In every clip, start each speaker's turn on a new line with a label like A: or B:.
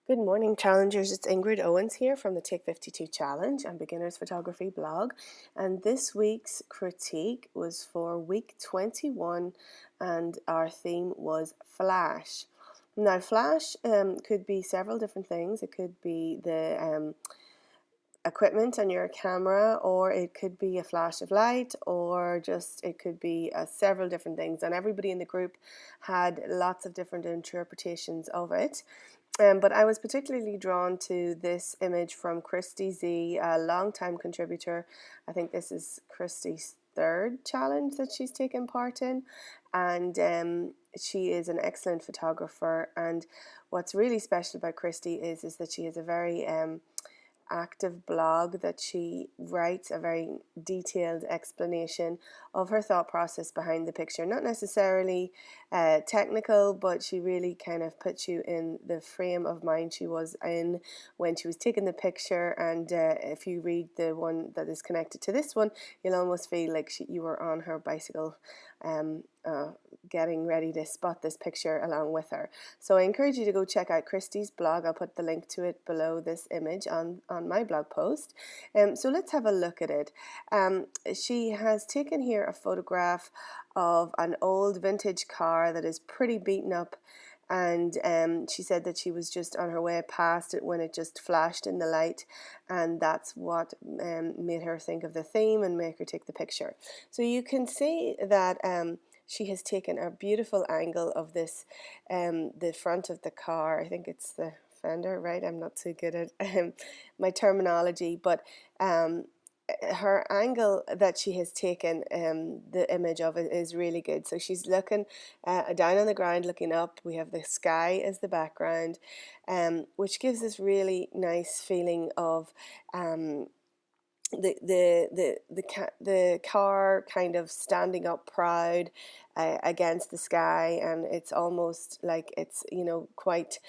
A: Good morning, challengers. It's Ingrid Owens here from the Take 52 Challenge and Beginners Photography blog. And this week's critique was for week 21, and our theme was flash. Now, flash could be several different things. It could be the equipment on your camera, or it could be a flash of light, or just it could be several different things, and everybody in the group had lots of different interpretations of it. But I was particularly drawn to this image from Christy Z, a long-time contributor. I think this is Christy's third challenge that she's taken part in, and she is an excellent photographer. And what's really special about Christy is that she has a very active blog that she writes a very detailed explanation of her thought process behind the picture. Not necessarily technical, but she really kind of puts you in the frame of mind she was in when she was taking the picture. And if you read the one that is connected to this one, you'll almost feel like you were on her bicycle getting ready to spot this picture along with her. So I encourage you to go check out Christy's blog. I'll put the link to it below this image on my blog post. So let's have a look at it. She has taken here a photograph of an old vintage car that is pretty beaten up, and she said that she was just on her way past it when it just flashed in the light, and that's what made her think of the theme and make her take the picture. So you can see that she has taken a beautiful angle of this, the front of the car. I think it's the fender, right? I'm not too good at my terminology, but her angle that she has taken, the image of it is really good. So she's looking down on the ground, looking up. We have the sky as the background, which gives this really nice feeling of the car kind of standing up proud against the sky, and it's almost like it's quite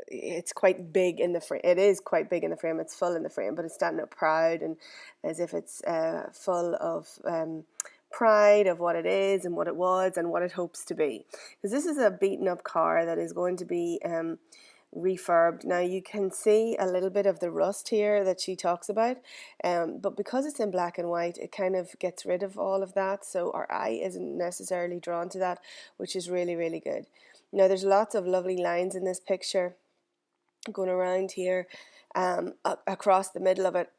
A: it's quite big in the frame. It is quite big in the frame. It's full in the frame, but it's standing up proud and as if it's full of pride of what it is and what it was and what it hopes to be. Because this is a beaten up car that is going to be refurbed. Now you can see a little bit of the rust here that she talks about, but because it's in black and white, it kind of gets rid of all of that, so our eye isn't necessarily drawn to that, which is really, really good. Now there's lots of lovely lines in this picture going around here, across the middle of it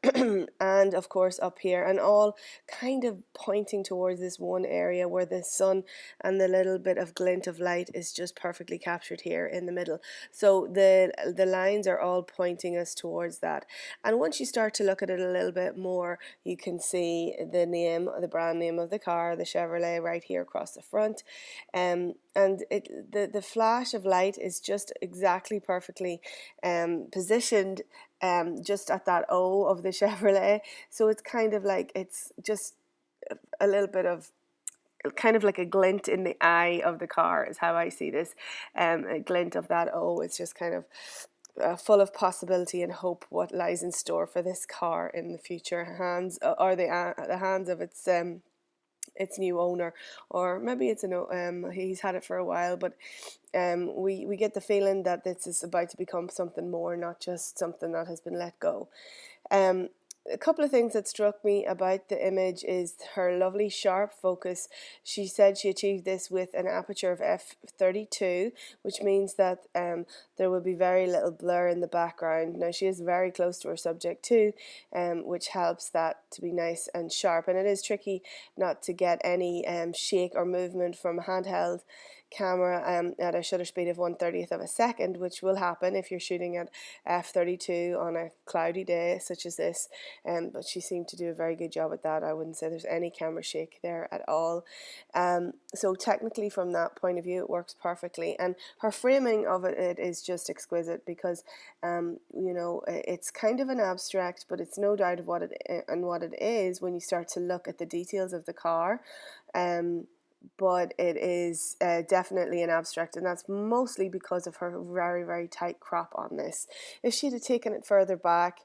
A: and of course up here, and all kind of pointing towards this one area where the sun and the little bit of glint of light is just perfectly captured here in the middle. So the lines are all pointing us towards that, and once you start to look at it a little bit more, you can see the brand name of the car, the Chevrolet, right here across the front. And the flash of light is just exactly perfectly positioned just at that O of the Chevrolet. So it's kind of like it's just a little bit of kind of like a glint in the eye of the car is how I see this. A glint of that O. It's just kind of full of possibility and hope what lies in store for this car in the future hands, or the hands of its new owner, or maybe it's he's had it for a while, but we get the feeling that this is about to become something more, not just something that has been let go. A couple of things that struck me about the image is her lovely sharp focus. She said she achieved this with an aperture of f32, which means that there will be very little blur in the background. Now she is very close to her subject too, which helps that to be nice and sharp, and it is tricky not to get any shake or movement from a handheld camera at a shutter speed of 1/30th of a second, which will happen if you're shooting at f32 on a cloudy day such as this. But she seemed to do a very good job at that. I wouldn't say there's any camera shake there at all. So technically from that point of view it works perfectly, and her framing of it is just exquisite because it's kind of an abstract, but it's no doubt of what it is when you start to look at the details of the car. But it is definitely an abstract, and that's mostly because of her very, very tight crop on this. If she'd have taken it further back,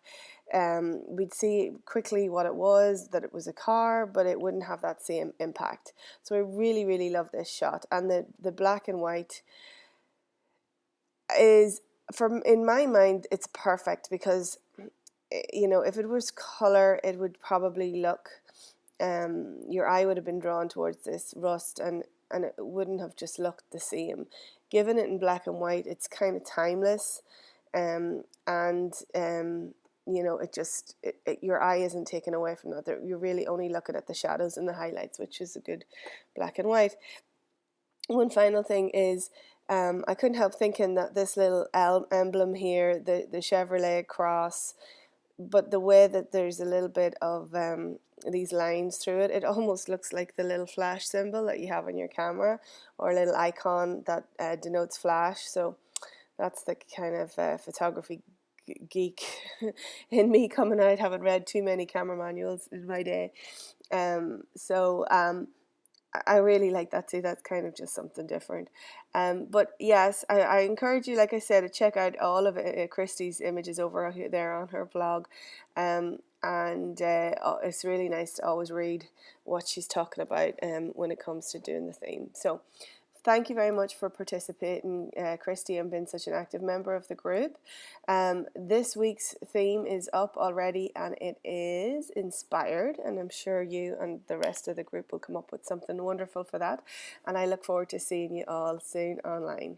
A: we'd see quickly what it was, that it was a car, but it wouldn't have that same impact. So I really, really love this shot, and the black and white is, from in my mind, it's perfect because, you know, if it was color, it would probably look, your eye would have been drawn towards this rust, and it wouldn't have just looked the same. Given it in black and white, it's kind of timeless, and you know, your eye isn't taken away from that. You're really only looking at the shadows and the highlights, which is a good black and white. One final thing is, I couldn't help thinking that this little emblem here, the Chevrolet cross, but the way that there's a little bit of these lines through it, it almost looks like the little flash symbol that you have on your camera, or a little icon that denotes flash. So that's the kind of photography geek in me coming out. Haven't read too many camera manuals in my day. I really like that too. That's kind of just something different. But yes, I encourage you, like I said, to check out all of Christy's images over there on her blog. And it's really nice to always read what she's talking about when it comes to doing the theme. So thank you very much for participating, Christy, and being such an active member of the group. This week's theme is up already, and it is inspired, and I'm sure you and the rest of the group will come up with something wonderful for that. And I look forward to seeing you all soon online.